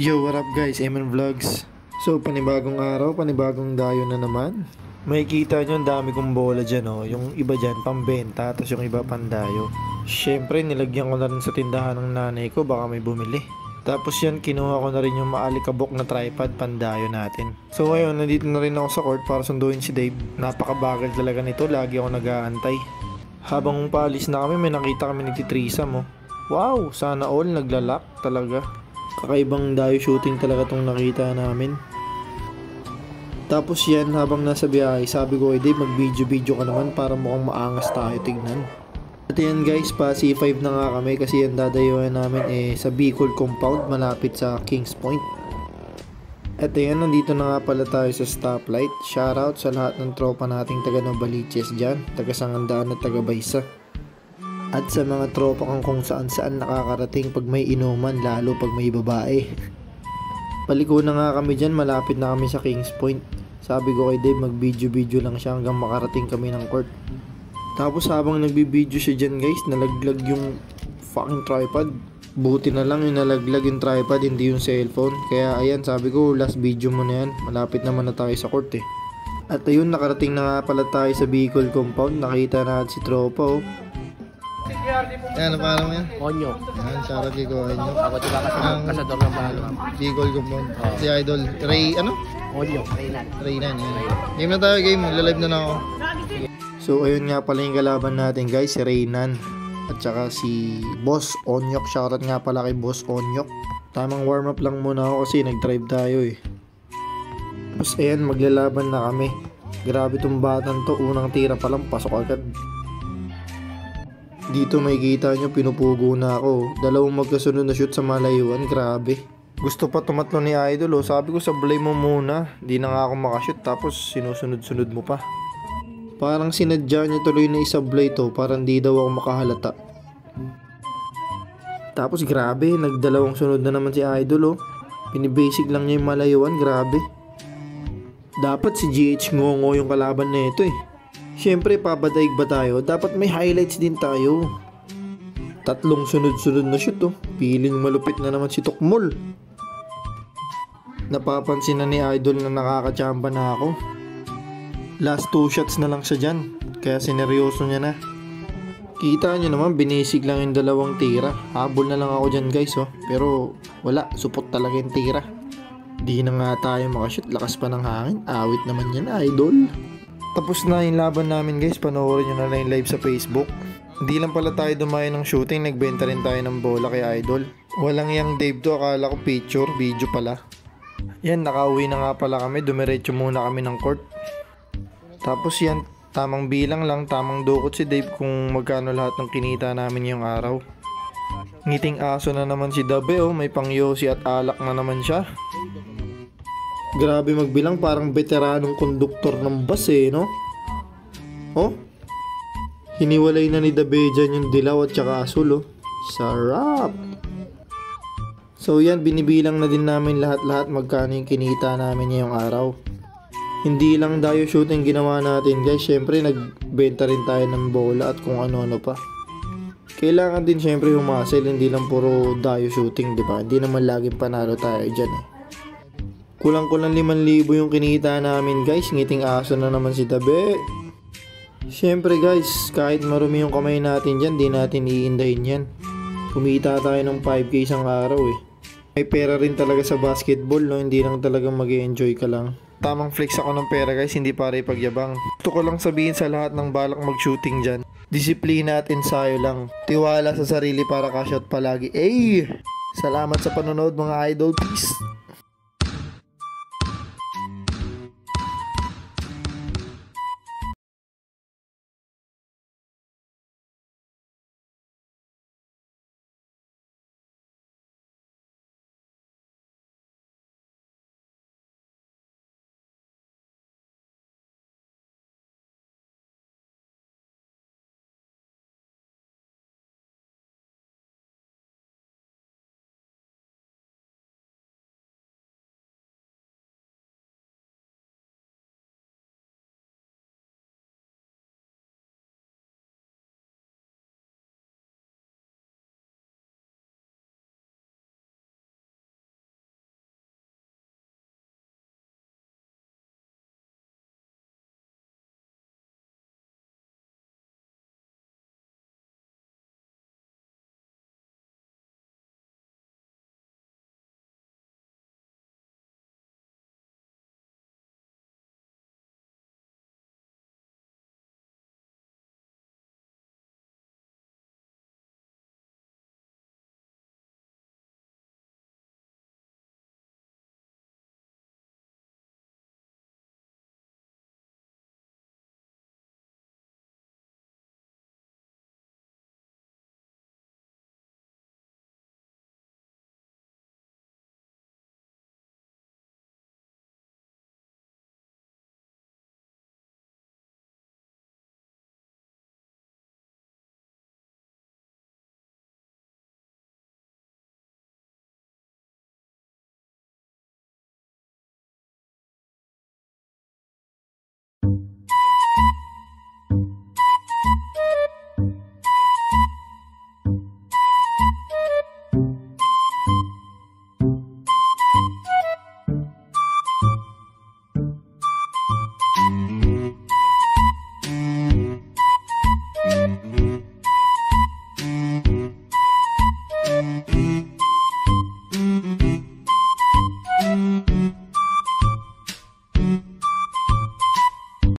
Yo, what up guys? MN Vlogs. So, panibagong araw, panibagong dayo na naman. Makikita nyo ang dami kong bola dyan, oh. Yung iba dyan, pambenta, tapos yung iba pandayo. Siyempre, nilagyan ko na rin sa tindahan ng nanay ko, baka may bumili. Tapos yan, kinuha ko na rin yung maalikabok na tripod pandayo natin. So ngayon, nandito na rin ako sa court para sunduin si Dave. Napakabagal talaga nito, lagi ako nag-aantay. Habang paalis na kami, may nakita kami ni Titrisa mo. Wow, sana all naglalak talaga. Kakaibang dayo shooting talaga tong nakita namin. Tapos yan, habang nasa biyahe, sabi ko, Dave, mag-video ka naman para mukhang maangas tayo tignan. At yan guys, pa C5 na nga kami kasi yan dadayuan namin sa Bicol Compound malapit sa Kings Point. At yan, nandito na nga pala tayo sa stoplight. Shoutout sa lahat ng tropa nating taga Novaliches dyan, taga Sangandaan at taga Baysa. At sa mga tropa kung saan nakakarating pag may inuman, lalo pag may babae. Paliko na nga kami dyan, malapit na kami sa Kings Point. Sabi ko kay Dave, mag-video lang siya hanggang makarating kami ng court. Tapos habang nagbibideo siya dyan guys, nalaglag yung fucking tripod. Buti na lang yung nalaglag yung tripod, hindi yung cellphone. Kaya ayan, sabi ko, last video mo na yan, malapit naman na tayo sa court eh. At ayun, nakarating na nga pala tayo sa Bicol Compound. Nakita natin si tropa oh. Yan, ano pangalan mo yan? Onyo. Yan, shoutout kay Ko Onyo. Ako diba kasador ng pangalan. Bicol Compound. Si Idol. Ray, ano? Onyo. Raynan. Game na tayo, game. Magla-live na ako. So, ayun nga pala yung kalaban natin guys. Si Raynan. At saka si Boss Onyok. Shoutout nga pala kay Boss Onyok. Tamang warm up lang muna ako kasi nag-drive tayo eh. Tapos ayan, maglalaban na kami. Grabe tong batang to. Unang tira pa lang, pasok agad. Dito may kita nyo, pinupugo na ako. Dalawang magkasunod na shoot sa malayuan, grabe. Gusto pa tumatlo ni Idol oh. Sabi ko sablay mo muna. Di na nga ako makashoot tapos sinusunod-sunod mo pa. Parang sinadya niya tuloy na isablay to, parang di daw ako makahalata. Tapos grabe, nagdalawang sunod na naman si Idol oh. Pinibasic lang niya yung malayuan, grabe. Dapat si GH Ngongo yung kalaban na ito eh. Siyempre, papadaig ba tayo? Dapat may highlights din tayo. Tatlong sunod-sunod na shoot oh. Piling malupit na naman si Tokmol. Napapansin na ni Idol na nakakachamba na ako. Last 2 shots na lang siya dyan. Kaya sineryoso niya na. Kita nyo naman, binisig lang yung dalawang tira. Habol na lang ako dyan guys oh. Pero wala, supot talaga yung tira. Di na nga tayo makashoot. Lakas pa ng hangin. Awit naman yan, Idol. Tapos na yung laban namin guys, panoorin nyo na lang yung live sa Facebook. Hindi lang pala tayo dumayo ng shooting, nagbenta rin tayo ng bola kay Idol. Walang yang Dave to, akala ko picture, video pala. Yan, nakauwi na nga pala kami, dumiretso muna kami ng court. Tapos yan, tamang bilang lang, tamang dukot si Dave kung magkano lahat ng kinita namin yung araw. Ngiting aso na naman si Dabe oh, may pangyosi at alak na naman siya. Grabe magbilang, parang veteranong konduktor ng bus eh, no? Oh? Hiniwalay na ni Dabe dyan yung dilaw at saka asul, oh. Sarap! So yan, binibilang na din namin lahat-lahat magkano yung kinita namin ngayong araw. Hindi lang dayo shooting ginawa natin guys, syempre nagbenta rin tayo ng bola at kung ano-ano pa. Kailangan din syempre humasel, hindi lang puro dayo shooting, di ba? Hindi naman laging panalo tayo dyan eh. Kulang-kulang 5,000 yung kinita namin guys. Ngiting aso na naman si Tabe. Siyempre guys, kahit marumi yung kamay natin dyan, di natin iindahin yan. Kumita tayo ng 5k isang araw eh. May pera rin talaga sa basketball no, hindi lang talagang mag-enjoy ka lang. Tamang flex ako ng pera guys, hindi para ipagyabang. Gusto ko lang sabihin sa lahat ng balak mag-shooting dyan, disiplina at ensayo lang. Tiwala sa sarili para ka-shot palagi. Salamat sa panonood mga idol, peace!